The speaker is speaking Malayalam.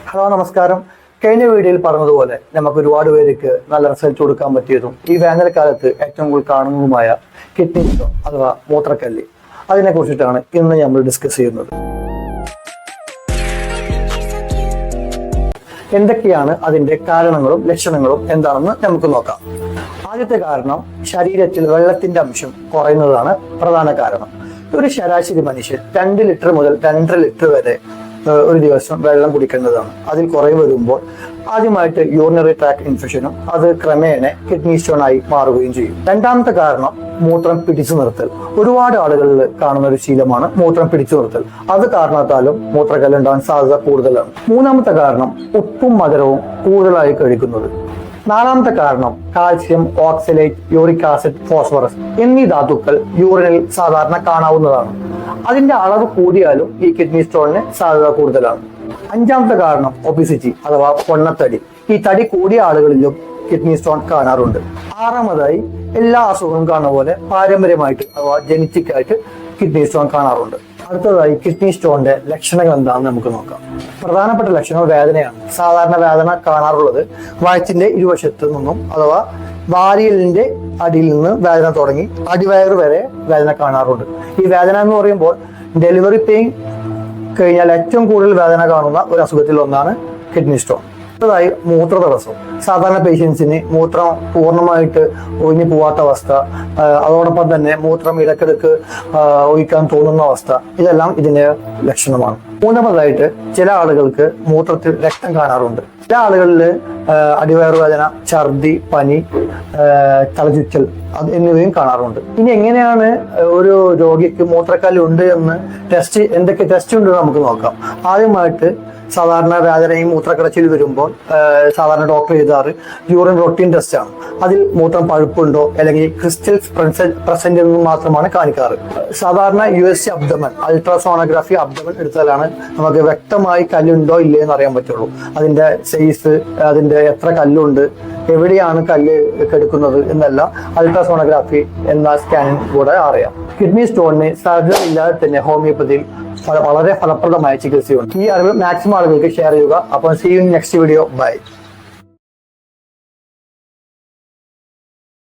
ഹലോ നമസ്കാരം. കഴിഞ്ഞ വീഡിയോയിൽ പറഞ്ഞതുപോലെ നമുക്ക് ഒരുപാട് പേർക്ക് നല്ല റിസൾട്ട് കൊടുക്കാൻ പറ്റിയതും ഈ വേനൽക്കാലത്ത് ഏറ്റവും കൂടുതൽ കാണുന്നതുമായ കിഡ്നി സ്റ്റോൺ അഥവാ മൂത്രക്കല്ല്, അതിനെ കുറിച്ചിട്ടാണ് ഇന്ന് നമ്മൾ ഡിസ്കസ് ചെയ്യുന്നത്. എന്തൊക്കെയാണ് അതിന്റെ കാരണങ്ങളും ലക്ഷണങ്ങളും എന്താണെന്ന് നമുക്ക് നോക്കാം. ആദ്യത്തെ കാരണം ശരീരത്തിൽ വെള്ളത്തിന്റെ അംശം കുറയുന്നതാണ് പ്രധാന കാരണം. ഒരു ശരാശരി മനുഷ്യൻ 2 ലിറ്റർ മുതൽ 2.5 ലിറ്റർ വരെ ഒരു ദിവസം വെള്ളം കുടിക്കേണ്ടതാണ്. അതിൽ കുറവ് വരുമ്പോൾ ആദ്യമായിട്ട് യൂറിനറി ട്രാക്ട് ഇൻഫെക്ഷനും അത് ക്രമേണ കിഡ്നി സ്റ്റോൺ ആയി മാറുകയും ചെയ്യും. രണ്ടാമത്തെ കാരണം മൂത്രം പിടിച്ചു നിർത്തൽ. ഒരുപാട് ആളുകളിൽ കാണുന്ന ഒരു ശീലമാണ് മൂത്രം പിടിച്ചു നിർത്തൽ. അത് കാരണത്താലും മൂത്രക്കല്ല് ഉണ്ടാകാൻ സാധ്യത കൂടുതലാണ്. മൂന്നാമത്തെ കാരണം ഉപ്പും മധുരവും കൂടുതലായി കഴിക്കുന്നത്. നാലാമത്തെ കാരണം calcium, oxalate, uric acid, phosphorus എന്നീ ധാതുക്കൾ യൂറിനിൽ സാധാരണ കാണാവുന്നതാണ്. അതിന്റെ അളവ് കൂടിയാലും ഈ കിഡ്നി സ്റ്റോണിന് സാധ്യത കൂടുതലാണ്. അഞ്ചാമത്തെ കാരണം ഒബിസിറ്റി അഥവാ പൊണ്ണത്തടി. ഈ തടി കൂടിയ ആളുകളിലും കിഡ്നി സ്റ്റോൺ കാണാറുണ്ട്. ആറാമതായി എല്ലാ അസുഖവും കാണുന്ന പോലെ പാരമ്പര്യമായിട്ട് അഥവാ ജനറ്റിക് ആയിട്ട് കിഡ്നി സ്റ്റോൺ കാണാറുണ്ട്. അടുത്തതായി കിഡ്നി സ്റ്റോണിന്റെ ലക്ഷണങ്ങൾ എന്താണെന്ന് നമുക്ക് നോക്കാം. പ്രധാനപ്പെട്ട ലക്ഷണം വേദനയാണ്. സാധാരണ വേദന കാണാറുള്ളത് വയറ്റിന്റെ ഇരുവശത്തു നിന്നും അഥവാ വാരിയലിന്റെ അടിയിൽ നിന്ന് വേദന തുടങ്ങി അടിവയറ് വരെ വേദന കാണാറുണ്ട്. ഈ വേദന എന്ന് പറയുമ്പോൾ ഡെലിവറി പെയിൻ കഴിഞ്ഞാൽ ഏറ്റവും കൂടുതൽ വേദന കാണുന്ന ഒരു അസുഖത്തിൽ ഒന്നാണ് കിഡ്നി സ്റ്റോൺ. അടുത്തതായി മൂത്ര തടസ്സം. സാധാരണ പേഷ്യൻസിന് മൂത്രം പൂർണ്ണമായിട്ട് ഒഴിഞ്ഞു പോവാത്ത അവസ്ഥ, അതോടൊപ്പം തന്നെ മൂത്രം ഇടക്കിടക്ക് ഒഴിക്കാൻ തോന്നുന്ന അവസ്ഥ, ഇതെല്ലാം ഇതിന്റെ ലക്ഷണമാണ്. മൂന്നാമതായിട്ട് ചില ആളുകൾക്ക് മൂത്രത്തിൽ രക്തം കാണാറുണ്ട്. ചില ആളുകളിൽ അടിവയറു വേദന, ഛർദി, പനി, തലചുറ്റൽ എന്നിവയും കാണാറുണ്ട്. ഇനി എങ്ങനെയാണ് ഒരു രോഗിക്ക് മൂത്രക്കല്ല് ഉണ്ട് എന്ന് എന്തൊക്കെ ടെസ്റ്റ് ഉണ്ട് നമുക്ക് നോക്കാം. ആദ്യമായിട്ട് സാധാരണ വേദനയും മൂത്രക്കടച്ചിൽ വരുമ്പോൾ സാധാരണ ഡോക്ടർ ചെയ്താറ് യൂറിൻ റൊട്ടീൻ ടെസ്റ്റ് ആണ്. അതിൽ മൂത്രം പഴുപ്പുണ്ടോ അല്ലെങ്കിൽ ക്രിസ്റ്റൽസ് പ്രസന്റ് എന്ന് മാത്രമാണ് കാണിക്കാറ്. സാധാരണ USG അബ്ഡമൻ, അൾട്രാസോണോഗ്രാഫി അബ്ഡമൻ എടുത്താലാണ് നമുക്ക് വ്യക്തമായി കല്ലുണ്ടോ ഇല്ലേ എന്ന് അറിയാൻ പറ്റുള്ളൂ. അതിന്റെ സൈസ്, അതിന്റെ എത്ര കല്ലുണ്ട്, എവിടെയാണ് കല്ല് കെടുക്കുന്നത് എന്നെല്ലാം അൾട്രാസോണോഗ്രാഫി എന്ന സ്കാനിങ് കൂടെ അറിയാം. കിഡ്നി സ്റ്റോണിന് സർജറി ഇല്ലാതെ തന്നെ ഹോമിയോപ്പതിയിൽ വളരെ ഫലപ്രദമായ ചികിത്സയുണ്ട്. ഈ അറിവ് മാക്സിമം ആളുകൾക്ക് ഷെയർ ചെയ്യുക. അപ്പോൾ see you in next video. By.